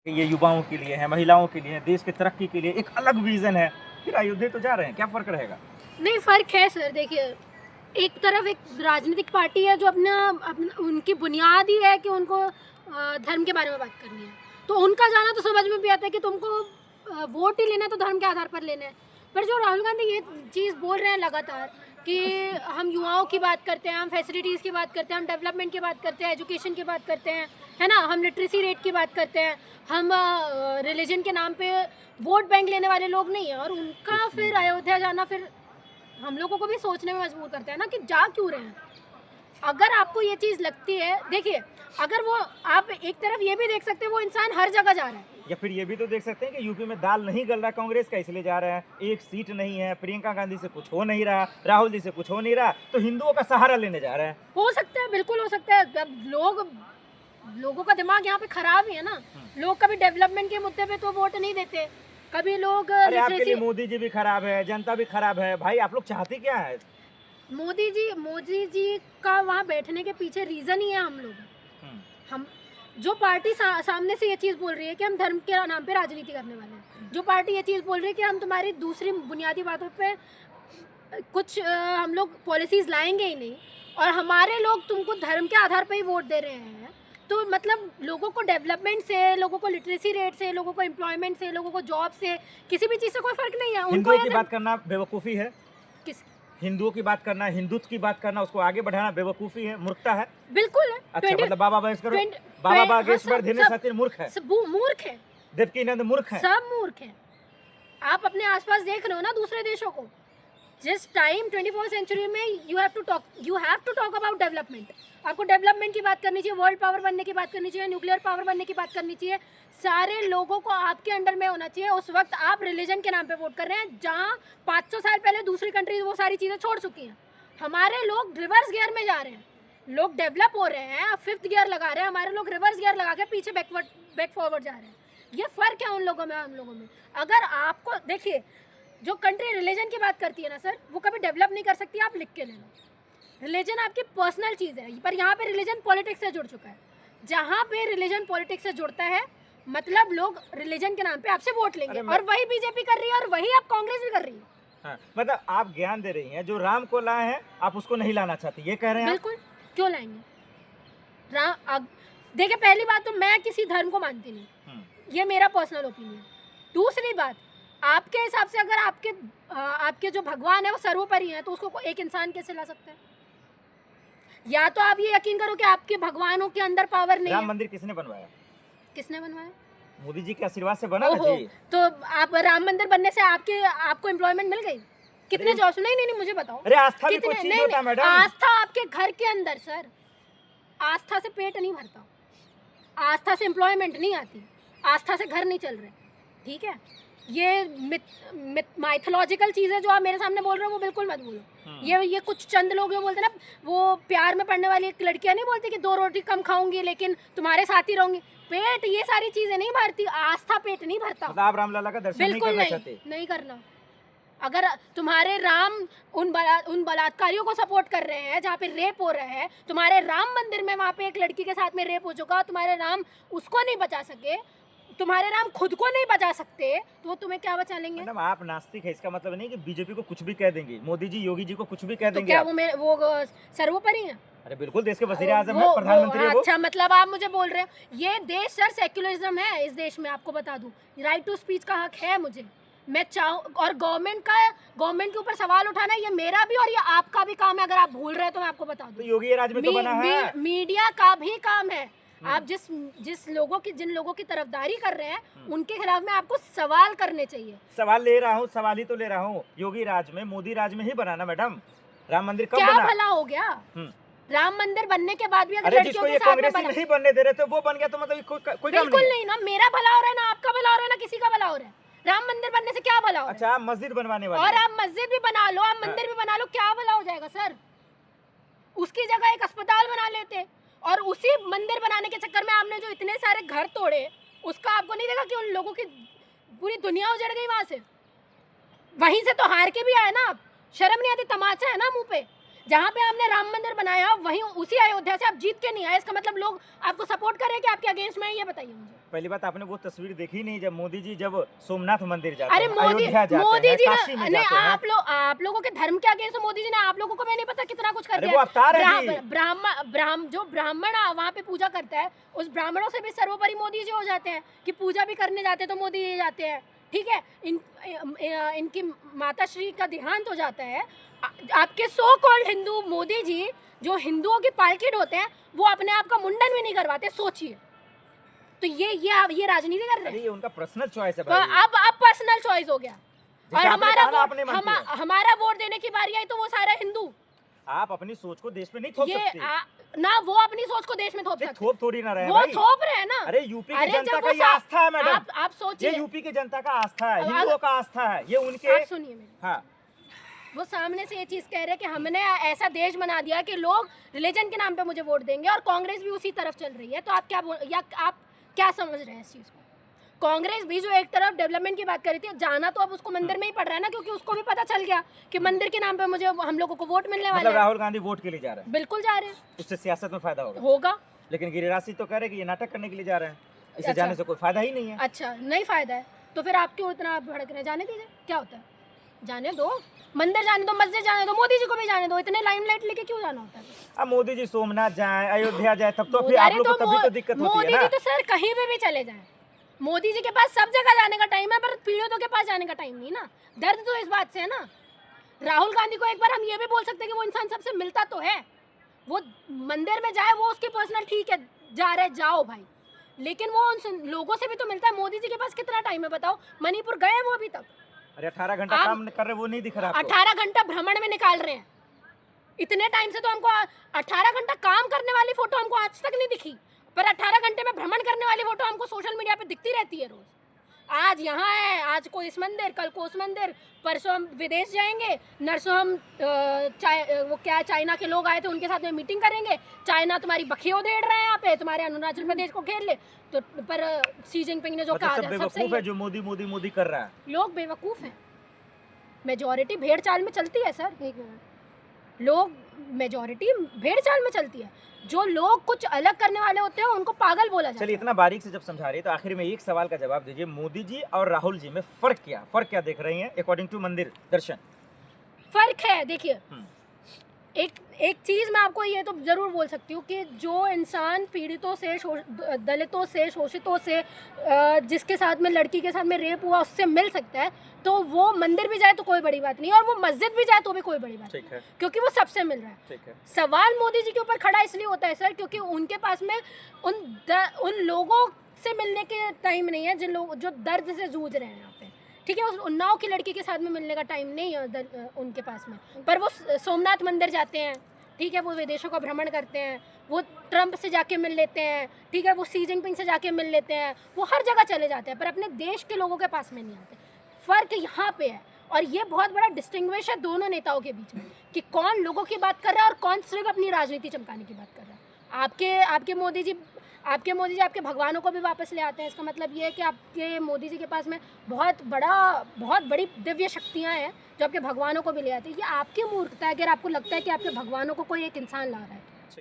ये युवाओं के लिए है, महिलाओं के लिए है, देश की तरक्की के लिए एक अलग विजन है, फिर अयोध्या तो जा रहे हैं, क्या फर्क रहेगा? नहीं, फ़र्क है सर। देखिए, एक तरफ एक राजनीतिक पार्टी है जो अपना उनकी बुनियाद ही है कि उनको धर्म के बारे में बात करनी है। तो उनका जाना तो समझ में भी आता है कि तुमको वोट ही लेना है तो धर्म के आधार पर लेना है। पर जो राहुल गांधी ये चीज़ बोल रहे हैं लगातार कि हम युवाओं की बात करते हैं, हम फैसिलिटीज़ की बात करते हैं, हम डेवलपमेंट की बात करते हैं, एजुकेशन की बात करते हैं, है ना? हम लिटरेसी रेट की बात करते हैं, हम रिलीजन के नाम पे वोट बैंक लेने वाले लोग नहीं हैं। और उनका फिर अयोध्या जाना फिर हम लोगों को भी सोचने में मजबूर करता है ना कि जा क्यों रहे हैं। अगर आपको ये चीज़ लगती है, देखिए, अगर वो आप एक तरफ ये भी देख सकते हैं वो इंसान हर जगह जा रहा है। या फिर ये भी तो देख सकते हैं कि यूपी में दाल नहीं गल रहा कांग्रेस का, इसलिए जा रहे हैं। एक सीट नहीं है, प्रियंका गांधी से कुछ हो नहीं रहा, राहुल जी से कुछ हो नहीं रहा, तो हिंदुओं का सहारा लेने जा रहे हैं। हो सकता है, बिल्कुल हो सकता है। जब लोगों का दिमाग यहाँ पे खराब ही है ना। लोग कभी डेवलपमेंट के मुद्दे पे तो वोट नहीं देते, कभी लोग अरे आपके लिए मोदी जी भी खराब है, जनता भी खराब है, भाई आप लोग चाहते क्या है? मोदी जी का वहाँ बैठने के पीछे रीज़न ही है हम लोग। हम जो पार्टी सामने से ये चीज़ बोल रही है कि हम धर्म के नाम पे राजनीति करने वाले हैं, जो पार्टी ये चीज़ बोल रही है कि हम तुम्हारी दूसरी बुनियादी बातों पे कुछ हम लोग पॉलिसीज़ लाएंगे ही नहीं, और हमारे लोग तुमको धर्म के आधार पर ही वोट दे रहे हैं, तो मतलब लोगों को डेवलपमेंट से, लोगों को लिटरेसी रेट से, लोगों को एम्प्लॉयमेंट से, लोगों को जॉब से, किसी भी चीज़ से कोई फ़र्क नहीं है। हिंदुओं की बात करना बेवकूफ़ी है। किस हिंदुओं की बात करना, हिंदुत्व की बात करना, उसको आगे बढ़ाना बेवकूफ़ी है, मूर्खता है। बिल्कुल है। अच्छा, मतलब बाबा बागेश्वर धीरेन्द्र सतीन मूर्ख है, मूर्ख है, देवकीनंद मूर्ख है। सब मूर्ख है। आप अपने आसपास देख रहे हो ना दूसरे देशों को। जिस टाइम 21st सेंचुरी में you have to talk about development. आपको डेवलपमेंट की बात करनी चाहिए, वर्ल्ड पावर बनने की बात करनी चाहिए, न्यूक्लियर पावर बनने की बात करनी चाहिए। सारे लोगों को आपके अंडर में होना चाहिए। उस वक्त आप रिलीजन के नाम पे वोट कर रहे हैं, जहाँ 500 साल पहले दूसरी कंट्रीज वो सारी चीज़ें छोड़ चुकी हैं। हमारे लोग रिवर्स गियर में जा रहे हैं। लोग डेवलप हो रहे हैं, अब 5th गियर लगा रहे हैं, हमारे लोग रिवर्स गियर लगा के पीछे बैक फॉरवर्ड जा रहे हैं। ये फ़र्क है उन लोगों में, हम लोगों में। अगर आपको देखिए, जो कंट्री रिलीजन की बात करती है ना सर, वो कभी डेवलप नहीं कर सकती। आप लिख के ले लो, रिलीजन आपकी पर्सनल चीज़ है, पर यहाँ पे रिलीजन पॉलिटिक्स से जुड़ चुका है। जहाँ पे रिलीजन पॉलिटिक्स से जुड़ता है, मतलब लोग रिलीजन के नाम पे आपसे वोट लेंगे, और वही बीजेपी कर रही है और वही अब कांग्रेस भी कर रही है। हाँ, मतलब आप ज्ञान दे रही हैं, जो राम को लाए हैं आप उसको नहीं लाना चाहती, ये कह रहे हैं? बिल्कुल, क्यों लाएंगे? देखिए, पहली बात तो मैं किसी धर्म को मानती नहीं, ये मेरा पर्सनल ओपिनियन। दूसरी बात, आपके हिसाब से अगर आपके जो भगवान है वो सर्वोपरि है, तो उसको एक इंसान कैसे ला सकता है? या तो आप ये यकीन करो कि आपके भगवानों के अंदर पावर नहीं है। राम मंदिर किसने बनवाया? किसने बनवाया? मोदी जी के आशीर्वाद से बना ना जी। तो आप राम मंदिर बनने से आपको एम्प्लॉयमेंट मिल गई? कितने जॉब्स? नहीं, मुझे बताओ। अरे आस्था भी कोई चीज होता है मैडम। आस्था आपके घर के अंदर सर, आस्था से पेट नहीं भरता, आस्था से एम्प्लॉयमेंट नहीं आती, आस्था से घर नहीं चल रहे, ठीक है? ये माइथोलॉजिकल चीज़ें जो आप मेरे सामने बोल रहे हो वो बिल्कुल मत बोलो। ये कुछ चंद लोग जो बोलते हैं ना, वो प्यार में पड़ने वाली एक लड़कियां नहीं बोलती कि 2 रोटी कम खाऊंगी लेकिन तुम्हारे साथ ही रहूंगी। पेट ये सारी चीज़ें नहीं भरती, आस्था पेट नहीं भरता। मतलब आप रामलला का दर्शन नहीं करना चाहते? नहीं करना। अगर तुम्हारे राम उन बलात्कारियों को सपोर्ट कर रहे हैं जहाँ पे रेप हो रहा है, तुम्हारे राम मंदिर में वहाँ पे एक लड़की के साथ में रेप हो चुका, तुम्हारे राम उसको नहीं बचा सके, तुम्हारे राम खुद को नहीं बचा सकते, तो तुम्हें क्या बचा लेंगे? मैडम आप नास्तिक है, इसका मतलब नहीं कि बीजेपी को कुछ भी कह देंगे, मोदी जी योगी जी को कुछ भी कह देंगे। तो क्या वो सर्वोपरि है? अरे बिल्कुल, देश के वज़ीर आज़म है, प्रधानमंत्री है वो। अच्छा, मतलब आप मुझे बोल रहे हैं ये देश सर सेक्युलरिज्म है। इस देश में आपको बता दूं, राइट टू स्पीच का हक है मुझे, मैं चाहूँ, और गवर्नमेंट के ऊपर सवाल उठाना ये मेरा भी और ये आपका भी काम है। अगर आप भूल रहे हैं तो मैं आपको बता दूं, तो योगी राज में तो बना है। मीडिया का भी काम है। आप जिन लोगों की तरफदारी कर रहे हैं उनके खिलाफ में आपको सवाल करने चाहिए। सवाल ले रहा हूँ, सवाल ही तो ले रहा हूँ। योगी राज में, मोदी राज में ही बना ना मैडम। राम मंदिर कब बना? क्या भला हो गया? राम मंदिर बनने के बाद भी अगर लड़कियों के साथ में नहीं बनने दे रहे तो वो बन गया, तो मतलब कोई बिल्कुल नहीं ना। मेरा भला हो रहा है ना, आपका भला हो रहा है ना, किसी का भला हो रहा है। राम मंदिर बनने से क्या भला हो रहा है? अच्छा, आप मस्जिद बनवाने वाले और आप मस्जिद भी बना लो, आप मंदिर भी बना लो, क्या भला हो जाएगा सर? उसकी जगह एक अस्पताल बना लेते, और उसी मंदिर बनाने के चक्कर में आपने जो इतने सारे घर तोड़े, उसका आपको नहीं देखा कि उन लोगों की पूरी दुनिया उजड़ गई वहां से? वहीं से तो हार के भी आए ना आप। शर्म नहीं आती? तमाचा है ना मुंह पे। जहाँ पे आपने राम मंदिर बनाया, वहीं उसी अयोध्या से आप जीत के नहीं आए। इसका मतलब लोग आपको सपोर्ट कर रहे हैं कि आपके अगेंस्ट में है? ये बताइए मुझे। पहली बात आपने वो तस्वीर देखी नहीं जब मोदी जी जब सोमनाथ मंदिर जाते अरे हैं, अयोध्या जाते मोदी हैं, जी काशी में ने जाते हैं। आप लोगों के धर्म क्या अगेंस्ट मोदी जी ने आप लोगों को मैं नहीं पता कितना कुछ कर अरे दिया। वो अवतार है जी। जो ब्राह्मण वहाँ पे पूजा करता है, उस ब्राह्मणों से भी सर्वोपरि मोदी जी हो जाते हैं कि पूजा भी करने जाते हैं तो मोदी जी जाते हैं। ठीक है, इनकी माता श्री का देहांत हो जाता है, आपके सो कॉल्ड हिंदू मोदी जी जो हिंदुओं की पालकी ढोते हैं वो अपने आप का मुंडन भी नहीं करवाते। सोचिए, तो ये राजनीति कर रहे अरे हैं। ये उनका पर्सनल चॉइस है तो भाई। अब पर्सनल चॉइस हो गया और जैसे आपने कहा ना, अपने मन की है। हमारा वोट देने की बारी आई तो वो सारा हिंदू आप अपनी सोच को देश में नहीं थोप सकते। ना वो अपनी सोच को देश में थोप सकते, थोप थोड़ी ना रहे वो भाई। थोप रहे हैं ना। अरे यूपी की अरे जनता जब का वो ये आस्था है मैडम। आप सोचिए, ये यूपी की जनता का आस्था है, अब हिंदुओं का आस्था है, ये उनके। आप सुनिए मेरी, हाँ, वो सामने से ये चीज कह रहे हैं कि हमने ऐसा देश बना दिया कि लोग रिलीजन के नाम पे मुझे वोट देंगे और कांग्रेस भी उसी तरफ चल रही है। तो आप क्या समझ रहे हैं इस चीज को? कांग्रेस भी जो एक तरफ डेवलपमेंट की बात कर रही थी, जाना तो अब उसको मंदिर में ही पड़ रहा है ना, क्योंकि उसको भी पता चल गया कि मंदिर के नाम पे मुझे हम लोगों को वोट मिलने वाले मतलब हैं। राहुल गांधी वोट के लिए जा रहे हैं, बिल्कुल जा रहे हैं, उससे सियासत में फायदा होगा। होगा। लेकिन गिरिराज सिंह तो कह रहे हैं कि ये नाटक करने के लिए जा रहे हैं, इसे अच्छा। जाने से कोई फायदा ही नहीं है। अच्छा, नहीं फायदा है तो फिर आप क्यों इतना भड़क रहे हैं? जाने दीजिए, क्या होता है, जाने दो, मंदिर जाने दो, मस्जिद जाने दो, मोदी जी को भी जाने दो, इतने लाइमलाइट लेके क्यों जाना होता है? अब मोदी जी सोमनाथ जाए, अयोध्या जाए, तब तो फिर अरे आप लोग को तभी तो दिक्कत होती मोदी है जी ना। तो सर कहीं पे भी चले जाएं, मोदी जी के पास सब जगह जाने का टाइम है, पर पीड़ितों के पास जाने का टाइम नहीं ना। दर्द तो इस बात से है ना। राहुल गांधी को एक बार हम ये भी बोल सकते हैं कि वो इंसान सबसे मिलता तो है, वो मंदिर में जाए, वो उसकी पर्सनल, ठीक है, जा रहे जाओ भाई, लेकिन वो उन लोगों से भी तो मिलता है। मोदी जी के पास कितना टाइम है बताओ? मणिपुर गए वो अभी तक? अरे 18 घंटा काम कर रहे, वो नहीं दिख रहा आपको? 18 घंटा भ्रमण में निकाल रहे हैं। इतने टाइम से तो हमको 18 घंटा काम करने वाली फोटो हमको आज तक नहीं दिखी, पर 18 घंटे में भ्रमण करने वाली फोटो हमको सोशल मीडिया पे दिखती रहती है रोज। आज यहाँ है, आज को इस मंदिर, कल को उस मंदिर, परसों हम विदेश जाएंगे, नरसों हम चाइना के लोग आए थे उनके साथ में मीटिंग करेंगे, चाइना तुम्हारी बखियो उधेड़ रहा है यहाँ पे, तुम्हारे अरुणाचल प्रदेश को घेर ले। तो पर शी जिनपिंग ने जो कहा सब बेवकूफ है जो मोदी मोदी मोदी कर रहा है। लोग बेवकूफ हैं, मेजॉरिटी भेड़ चाल में चलती है सर। एक मिनट, लोग मेजॉरिटी भेड़ चाल में चलती है, जो लोग कुछ अलग करने वाले होते हैं उनको पागल बोला जाता है। चलिए, इतना बारीक से जब समझा रही है तो आखिर में एक सवाल का जवाब दीजिए, मोदी जी और राहुल जी में फर्क क्या देख रही हैं अकॉर्डिंग टू मंदिर दर्शन? फर्क है, देखिए, एक चीज़ मैं आपको ये तो ज़रूर बोल सकती हूँ कि जो इंसान पीड़ितों से, दलितों से, शोषितों से, जिसके साथ में लड़की के साथ में रेप हुआ, उससे मिल सकता है, तो वो मंदिर भी जाए तो कोई बड़ी बात नहीं, और वो मस्जिद भी जाए तो भी कोई बड़ी बात नहीं, क्योंकि वो सबसे मिल रहा है। ठीक है। सवाल मोदी जी के ऊपर खड़ा इसलिए होता है सर, क्योंकि उनके पास में उन लोगों से मिलने के टाइम नहीं है जो दर्द से जूझ रहे हैं यहाँ पे। ठीक है, उस उन्नाव की लड़की के साथ में मिलने का टाइम नहीं है उनके पास में, पर वो सोमनाथ मंदिर जाते हैं, ठीक है, वो विदेशों का भ्रमण करते हैं, वो ट्रंप से जाके मिल लेते हैं, ठीक है, वो शी जिनपिंग से जाके मिल लेते हैं, वो हर जगह चले जाते हैं, पर अपने देश के लोगों के पास में नहीं आते। फ़र्क यहाँ पे है, और ये बहुत बड़ा डिस्टिंग्विश है दोनों नेताओं के बीच में कि कौन लोगों की बात कर रहा है और कौन सिर्फ अपनी राजनीति चमकाने की बात कर रहा है। आपके मोदी जी आपके भगवानों को भी वापस ले आते हैं। इसका मतलब ये है कि आपके मोदी जी के पास में बहुत बड़ी दिव्य शक्तियाँ हैं जो आपके भगवानों को भी ले आते हैं। ये आपकी मूर्खता है अगर आपको लगता है कि आपके भगवानों को कोई एक इंसान ला रहा है।